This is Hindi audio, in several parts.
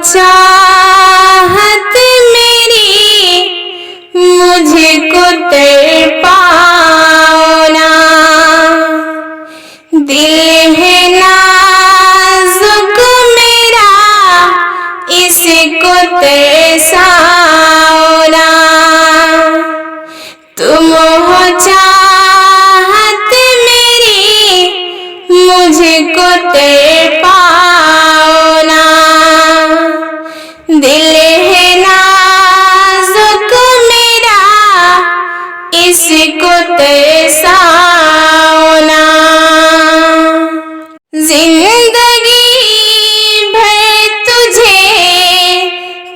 चाहत मेरी मुझको तड़पाओ ना, दिल है नाजुक मेरा इसको तरसाओ ना। तुम हो चाहत मेरी मुझको तड़पाओ ना, दिल है नाजुक मेरा इसको तरसाओ ना। जिंदगी भर तुझे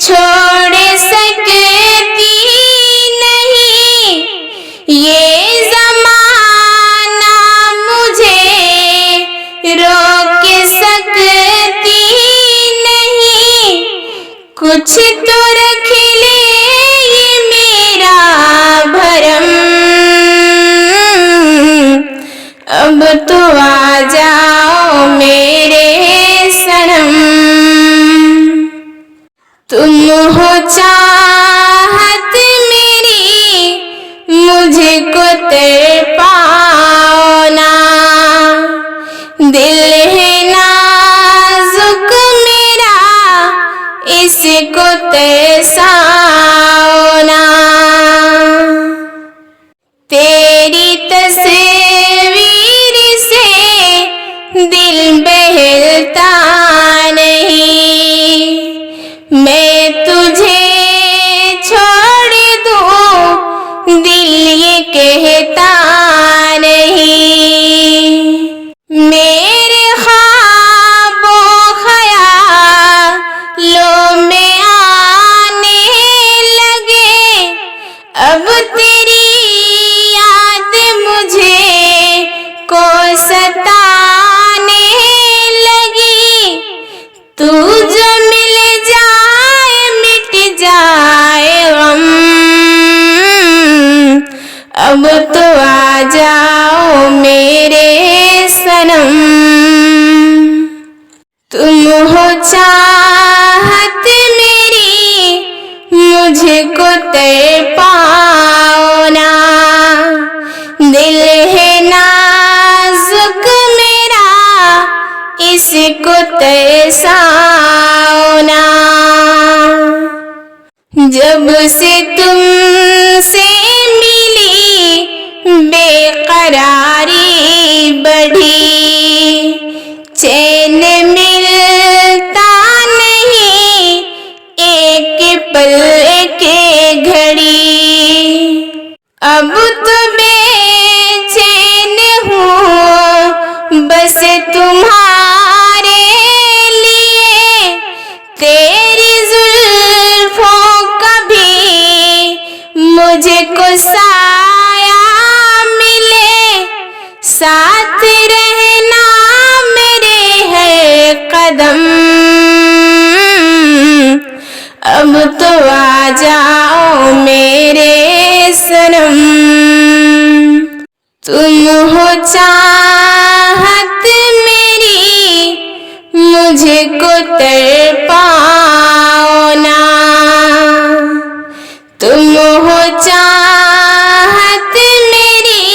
छोड़ सकती नहीं, ये ज़माना मुझे रोक सकती नहीं। कुछ तो रख ले ये मेरा भरम, अब तो आ जाओ मेरे सनम। तुम हो चाहत मेरी मुझको तड़पाओ ना, दिल है नाजुक मेरा इसको तरसाओ ना। तेरी तस्वीर से दिल बहलता नहीं, मैं तुझे छोड़ दूं दिल ये कहता नहीं। मेरे ख्वाबों ख्यालों में आने लगे, अब तेरी याद मुझे को सताने लगी। तू जो मिल जाए मिट जाए गम, अब तो आ जाओ मेरे सनम। तुम हो चाहत मेरी मुझको तड़पाओ ना, दिल है नाजुक मेरा इसको तरसाओ ना। जब से तुमसे मिली बेकरारी बढ़ी, चैन मिलता नहीं एक पल एक घड़ी। अब तो बेचैन हूँ बस तुम्हारे लिए, तेरी जुल्फों का भी मुझको साया मिले, साथ रहना मेरे है कदम, अब तो आ जाओ मेरे सनम। तुम हो चाहत मेरी मुझको तड़पाओ ना, तुम हो चाहत मेरी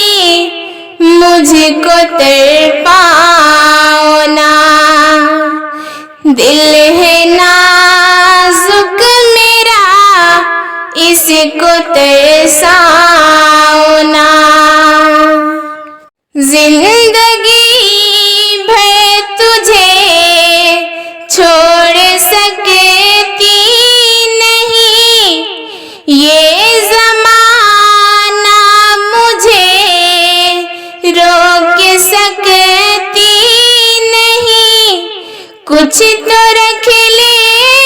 मुझको तड़पाओ ना, दिल है नाजुक मेरा इसको तरसाओ ना। जिंदगी भर तुझे छोड़ सकती नहीं, ये ज़माना मुझे रोक सकती नहीं। कुछ तो रख ले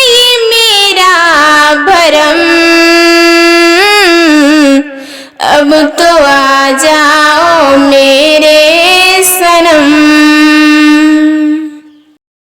ये मेरा भरम,